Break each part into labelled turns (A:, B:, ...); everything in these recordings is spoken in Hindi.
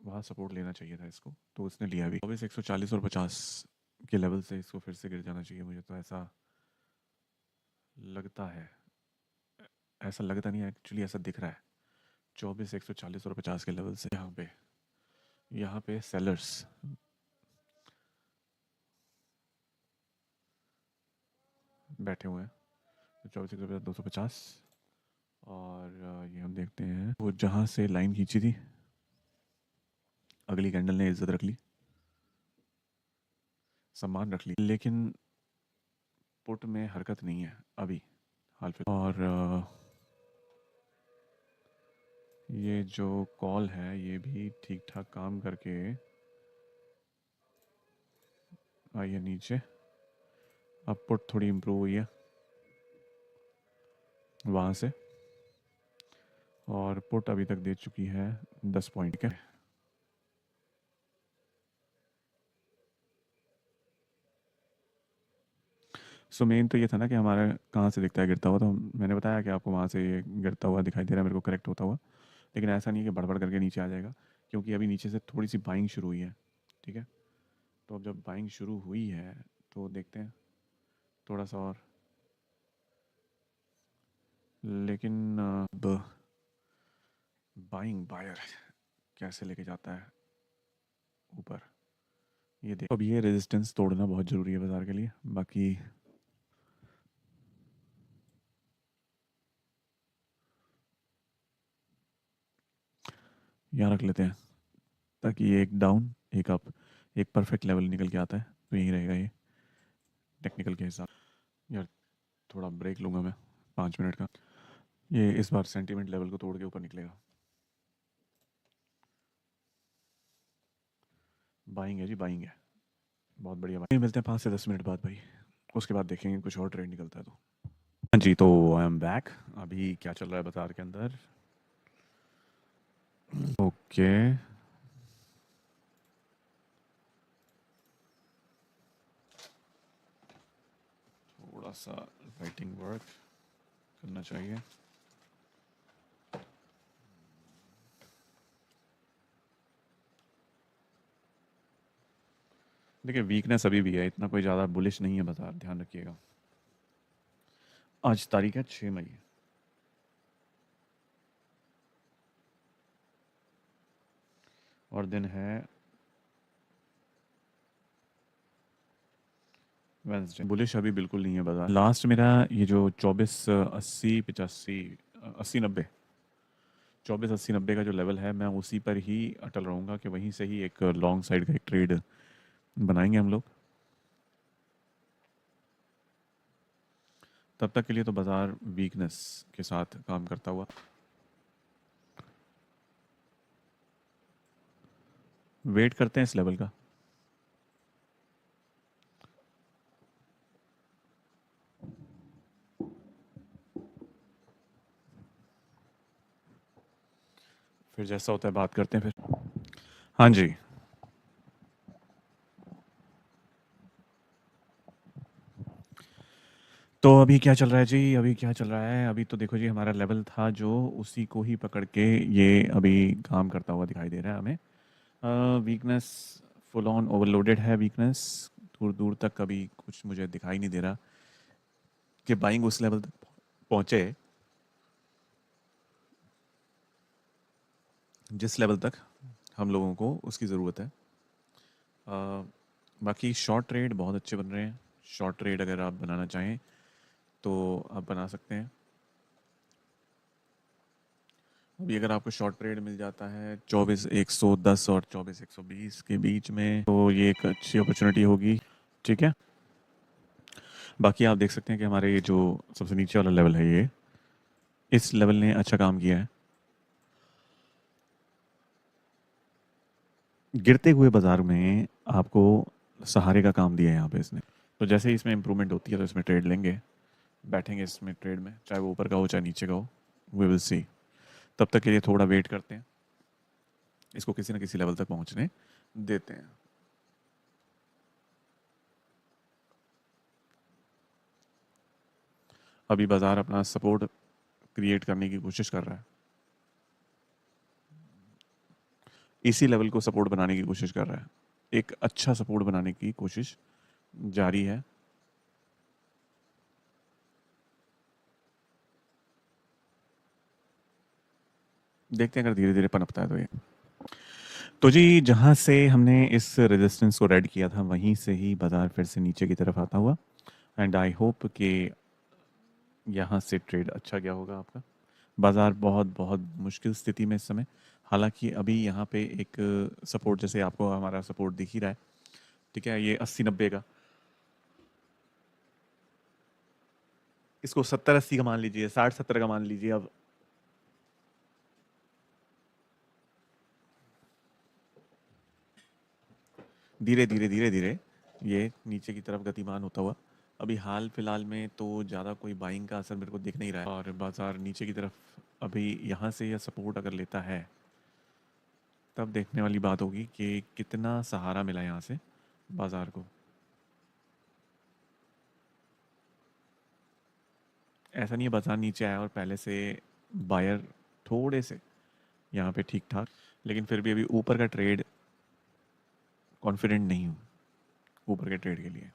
A: वहाँ सपोर्ट लेना चाहिए था इसको, तो उसने लिया भी। 140 और 50 के लेवल से इसको फिर से गिर जाना चाहिए, मुझे तो ऐसा लगता है। ऐसा लगता नहीं है, एक्चुअली ऐसा दिख रहा है। 140 और 50 के लेवल से यहाँ पे सेलर्स बैठे हुए हैं। तो 24,250 और ये हम देखते हैं वो जहाँ से लाइन खींची थी, अगली कैंडल ने इज्जत रख ली, सम्मान रख ली, लेकिन पुट में हरकत नहीं है अभी हाल फिलहाल। और ये जो कॉल है ये भी ठीक ठाक काम करके आई है नीचे। अब पुट थोड़ी इम्प्रूव हुई है वहाँ से, और पुट अभी तक दे चुकी है 10 पॉइंट के। सो मेन तो ये था ना कि हमारा कहाँ से दिखता है गिरता हुआ, तो मैंने बताया कि आपको वहाँ से ये गिरता हुआ दिखाई दे रहा है मेरे को, करेक्ट होता हुआ। लेकिन ऐसा नहीं है कि बड़बड़ करके नीचे आ जाएगा, क्योंकि अभी नीचे से थोड़ी सी बाइंग शुरू हुई है। ठीक है, तो अब जब बाइंग शुरू हुई है तो देखते हैं थोड़ा सा और। लेकिन अब बाइंग बायर कैसे लेके जाता है ऊपर, ये देखो। अब ये रेजिस्टेंस तोड़ना बहुत ज़रूरी है बाज़ार के लिए। बाकी यहाँ रख लेते हैं, ताकि ये एक डाउन एक अप, एक परफेक्ट लेवल निकल के आता है, तो यही रहेगा ये टेक्निकल के हिसाब। यार थोड़ा ब्रेक लूँगा मैं 5 मिनट का। ये इस बार सेंटीमेंट लेवल को तोड़ के ऊपर निकलेगा। बाइंग है जी, बाइंग है, बहुत बढ़िया बाइंग। मिलते हैं 5 से 10 मिनट बाद भाई, उसके बाद देखेंगे कुछ और ट्रेड निकलता है तो। हाँ जी, तो आई एम बैक। अभी क्या चल रहा है बाजार के अंदर? ओके, थोड़ा सा राइटिंग वर्क करना चाहिए। देखिए वीकनेस अभी भी है, इतना कोई ज़्यादा बुलिश नहीं है बाजार, ध्यान रखिएगा। आज तारीख है 6 मई, और दिन है वेंसडे। बुलिश अभी बिल्कुल नहीं है बाजार। लास्ट मेरा ये जो 24,80,85, 80,90, 24,80,90 का जो लेवल है, मैं उसी पर ही अटल रहूँगा कि वहीं से ही एक लॉन्ग साइड का एक ट्रेड बनाएंगे हम लोग। तब तक के लिए तो बाजार वीकनेस के साथ काम करता हुआ वेट करते हैं इस लेवल का। फिर जैसा होता है बात करते हैं फिर। हाँ जी, तो अभी क्या चल रहा है जी? अभी क्या चल रहा है? अभी तो देखो जी, हमारा लेवल था जो, उसी को ही पकड़ के ये अभी काम करता हुआ दिखाई दे रहा है हमें। वीकनेस फुल ऑन ओवरलोडेड है वीकनेस, दूर दूर तक कभी कुछ मुझे दिखाई नहीं दे रहा कि बाइंग उस लेवल तक पहुंचे जिस लेवल तक हम लोगों को उसकी ज़रूरत है। अ, बाकी शॉर्ट ट्रेड बहुत अच्छे बन रहे हैं। शॉर्ट ट्रेड अगर आप बनाना चाहें तो आप बना सकते हैं। अभी अगर आपको शॉर्ट ट्रेड मिल जाता है 24,110 और 24,120 के बीच में, तो ये एक अच्छी अपॉर्चुनिटी होगी। ठीक है, बाकी आप देख सकते हैं कि हमारे ये जो सबसे नीचे वाला लेवल है, ये इस लेवल ने अच्छा काम किया है। गिरते हुए बाजार में आपको सहारे का काम दिया है यहाँ पे इसने। तो जैसे ही इसमें इम्प्रूवमेंट होती है तो इसमें ट्रेड लेंगे, बैठेंगे इसमें ट्रेड में, चाहे वो ऊपर का हो चाहे नीचे का हो, वी विल सी। तब तक के लिए थोड़ा वेट करते हैं, इसको किसी न किसी लेवल तक पहुंचने देते हैं। अभी बाजार अपना सपोर्ट क्रिएट करने की कोशिश कर रहा है। इसी लेवल को सपोर्ट बनाने की कोशिश कर रहा है, एक अच्छा सपोर्ट बनाने की कोशिश जारी है। देखते हैं अगर धीरे धीरे पनपता है तो ये। तो जी जहाँ से हमने इस रेजिस्टेंस को रेड किया था वहीं से ही बाजार फिर से नीचे की तरफ आता हुआ, एंड आई होप कि यहाँ से ट्रेड अच्छा गया होगा आपका। बाजार बहुत बहुत मुश्किल स्थिति में इस समय, हालांकि अभी यहाँ पे एक सपोर्ट, जैसे आपको हमारा सपोर्ट दिख ही रहा है, ठीक है, ये 80-90 का, इसको 70-80 का मान लीजिए, 60-70 का मान लीजिए। अब धीरे धीरे धीरे धीरे ये नीचे की तरफ गतिमान होता हुआ, अभी हाल फिलहाल में तो ज़्यादा कोई बाइंग का असर मेरे को दिख नहीं रहा है, और बाजार नीचे की तरफ अभी यहाँ से यह सपोर्ट अगर लेता है तब देखने वाली बात होगी कि कितना सहारा मिला यहाँ से बाजार को। ऐसा नहीं है बाजार नीचे आया और पहले से बायर थोड़े से यहाँ पे ठीक ठाक, लेकिन फिर भी अभी ऊपर का ट्रेड कॉन्फिडेंट नहीं हूँ ऊपर के ट्रेड के लिए।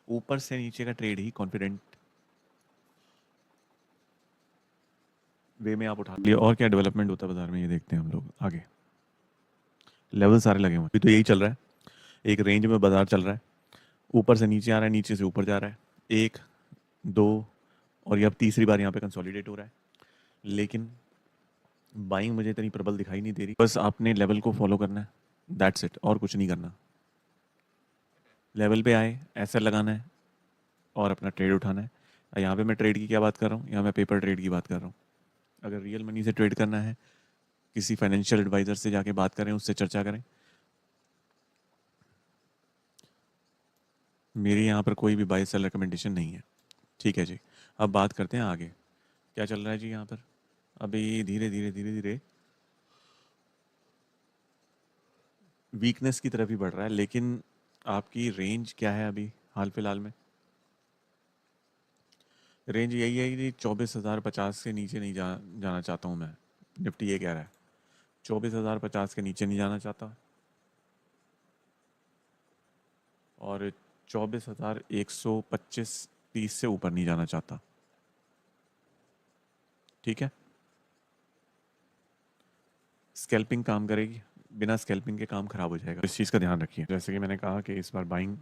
A: ऊपर से नीचे का ट्रेड ही कॉन्फिडेंट वे में आप उठा लिए। और क्या डेवलपमेंट होता है बाजार में ये देखते हैं हम लोग आगे। लेवल सारे लगे हुए हैं, अभी तो यही चल रहा है, एक रेंज में बाजार चल रहा है, ऊपर से नीचे आ रहा है, नीचे से ऊपर जा रहा है, 1 2, और ये अब तीसरी बार यहाँ पे कंसोलिडेट हो रहा है, लेकिन बाइंग मुझे इतनी प्रबल दिखाई नहीं दे रही। बस आपने लेवल को फॉलो करना है, दैट्स इट, और कुछ नहीं करना। लेवल पे आए, ऐसा लगाना है और अपना ट्रेड उठाना है। यहाँ पे मैं ट्रेड की क्या बात कर रहा हूँ, यहाँ मैं पेपर ट्रेड की बात कर रहा हूँ। अगर रियल मनी से ट्रेड करना है, किसी फाइनेंशियल एडवाइज़र से जाके बात करें, उससे चर्चा करें। मेरी यहाँ पर कोई भी बाय सेल रिकमेंडेशन नहीं है, ठीक है जी। अब बात करते हैं आगे क्या चल रहा है जी यहाँ पर। अभी धीरे धीरे धीरे धीरे वीकनेस की तरफ ही बढ़ रहा है, लेकिन आपकी रेंज क्या है अभी हाल फिलहाल में? रेंज यही है कि 24,050 से नीचे नहीं जाना चाहता हूँ मैं। निफ्टी ये कह रहा है 24,050 के नीचे नहीं जाना चाहता, और 24,125-30 से ऊपर नहीं जाना चाहता, ठीक है। स्कैल्पिंग काम करेगी, बिना स्कैल्पिंग के काम खराब हो जाएगा, इस चीज़ का ध्यान रखिए। जैसे कि मैंने कहा कि इस बार बाइंग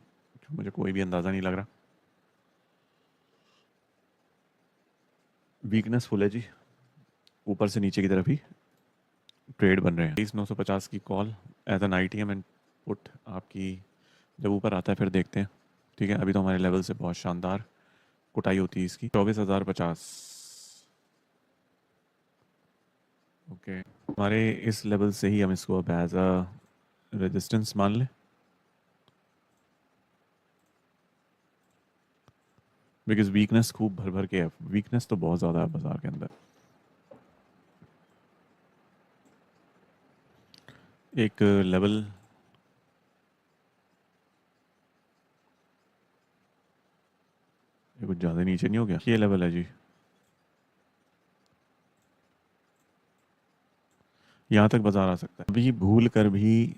A: मुझे कोई भी अंदाज़ा नहीं लग रहा। वीकनेस फुल है जी, ऊपर से नीचे की तरफ ही ट्रेड बन रहे हैं। 23,950 की call as an ITM and put आपकी जब ऊपर आता है फिर देखते हैं, ठीक है। अभी तो हमारे लेवल से बहुत शानदार कुटाई होती है इसकी। 24,050, ओके। हमारे इस लेवल से ही हम इसको अब एज अ रेजिस्टेंस मान लें, बिकॉज वीकनेस खूब भर भर के है, वीकनेस तो बहुत ज़्यादा है बाजार के अंदर। एक लेवल ये कुछ ज़्यादा नीचे नहीं हो गया, ये लेवल है जी, यहाँ तक बाजार आ सकता है। अभी भूल कर भी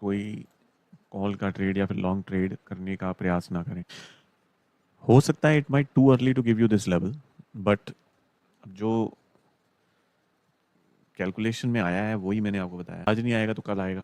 A: कोई कॉल का ट्रेड या फिर लॉन्ग ट्रेड करने का प्रयास ना करें। हो सकता है it might too early to give you this level, but जो कैलकुलेशन में आया है वही मैंने आपको बताया, आज नहीं आएगा तो कल आएगा।